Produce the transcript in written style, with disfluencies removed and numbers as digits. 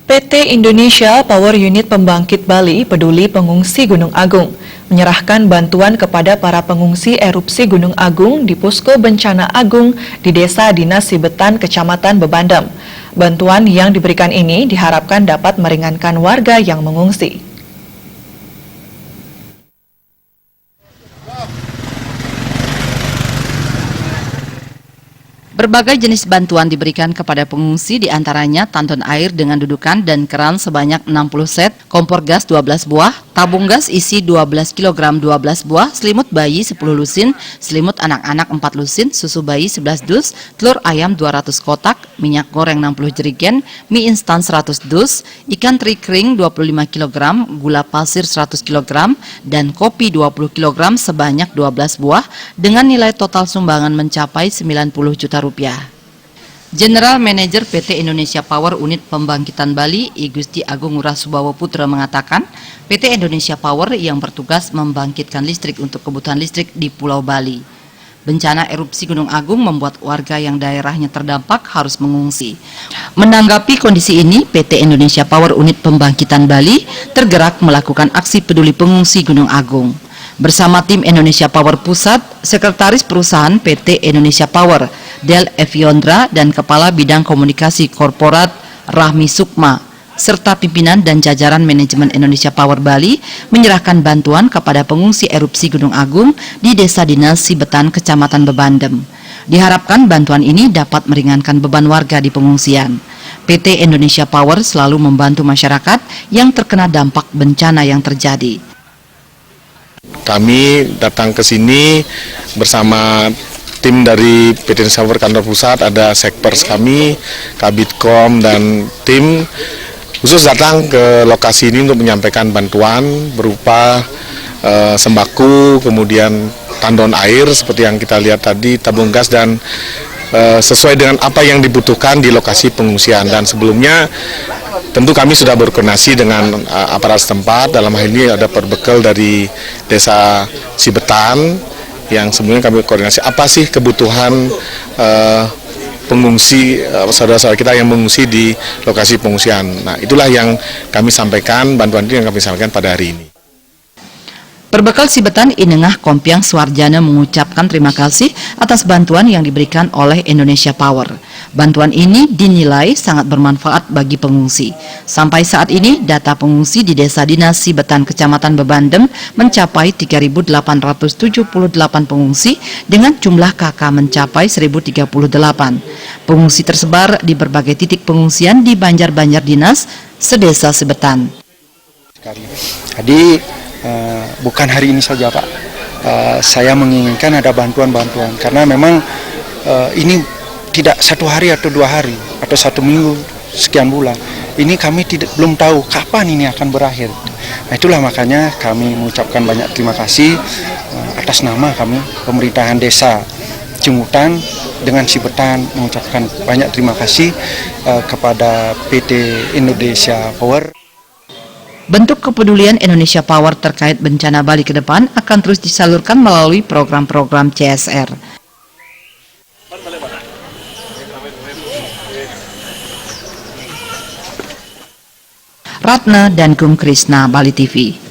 PT Indonesia Power Unit Pembangkit Bali peduli pengungsi Gunung Agung, menyerahkan bantuan kepada para pengungsi erupsi Gunung Agung di Posko Bencana Agung di Desa Dinas Sibetan, Kecamatan Bebandem. Bantuan yang diberikan ini diharapkan dapat meringankan warga yang mengungsi. Berbagai jenis bantuan diberikan kepada pengungsi, diantaranya tandon air dengan dudukan dan keran sebanyak 60 set, kompor gas 12 buah, tabung gas isi 12 kg 12 buah, selimut bayi 10 lusin, selimut anak-anak 4 lusin, susu bayi 11 dus, telur ayam 200 kotak, minyak goreng 60 jerigen, mie instan 100 dus, ikan teri kering 25 kg, gula pasir 100 kg, dan kopi 20 kg sebanyak 12 buah dengan nilai total sumbangan mencapai 90 juta rupiah. General Manager PT Indonesia Power Unit Pembangkitan Bali, I Gusti Agung Ngurah Putra mengatakan, PT Indonesia Power yang bertugas membangkitkan listrik untuk kebutuhan listrik di Pulau Bali. Bencana erupsi Gunung Agung membuat warga yang daerahnya terdampak harus mengungsi. Menanggapi kondisi ini, PT Indonesia Power Unit Pembangkitan Bali tergerak melakukan aksi peduli pengungsi Gunung Agung. Bersama tim Indonesia Power Pusat, Sekretaris Perusahaan PT Indonesia Power, Del Eviondra, dan Kepala Bidang Komunikasi Korporat Rahmi Sukma, serta pimpinan dan jajaran manajemen Indonesia Power Bali menyerahkan bantuan kepada pengungsi erupsi Gunung Agung di Desa Dinas Sibetan, Kecamatan Bebandem. Diharapkan bantuan ini dapat meringankan beban warga di pengungsian. PT Indonesia Power selalu membantu masyarakat yang terkena dampak bencana yang terjadi. Kami datang ke sini bersama tim dari PT Indonesia Power Kantor Pusat, ada Sekpers kami, Kabitkom, dan tim khusus datang ke lokasi ini untuk menyampaikan bantuan berupa sembako, kemudian tandon air seperti yang kita lihat tadi, tabung gas, dan sesuai dengan apa yang dibutuhkan di lokasi pengungsian. Dan sebelumnya tentu kami sudah berkoordinasi dengan aparat setempat, dalam hal ini ada perbekal dari Desa Sibetan yang sebelumnya kami koordinasi apa sih kebutuhan pengungsi, saudara-saudara kita yang mengungsi di lokasi pengungsian. Nah, itulah yang kami sampaikan, bantuan itu yang kami sampaikan pada hari ini. Perbekal Sibetan Inengah Kompiang Suarjana mengucapkan terima kasih atas bantuan yang diberikan oleh Indonesia Power. Bantuan ini dinilai sangat bermanfaat bagi pengungsi. Sampai saat ini, data pengungsi di Desa Dinas Sibetan, Kecamatan Bebandem mencapai 3.878 pengungsi dengan jumlah KK mencapai 1.038. Pengungsi tersebar di berbagai titik pengungsian di Banjar-Banjar Dinas, sedesa Sibetan. Jadi bukan hari ini saja, Pak. Saya menginginkan ada bantuan-bantuan karena memang ini tidak 1 hari atau 2 hari atau 1 minggu sekian bulan. Ini kami belum tahu kapan ini akan berakhir. Nah, itulah makanya kami mengucapkan banyak terima kasih atas nama kami pemerintahan Desa Cimutan dengan Sibetan, mengucapkan banyak terima kasih kepada PT Indonesia Power. Bentuk kepedulian Indonesia Power terkait bencana Bali ke depan akan terus disalurkan melalui program-program CSR. Ratna dan Kum Krisna, Bali TV.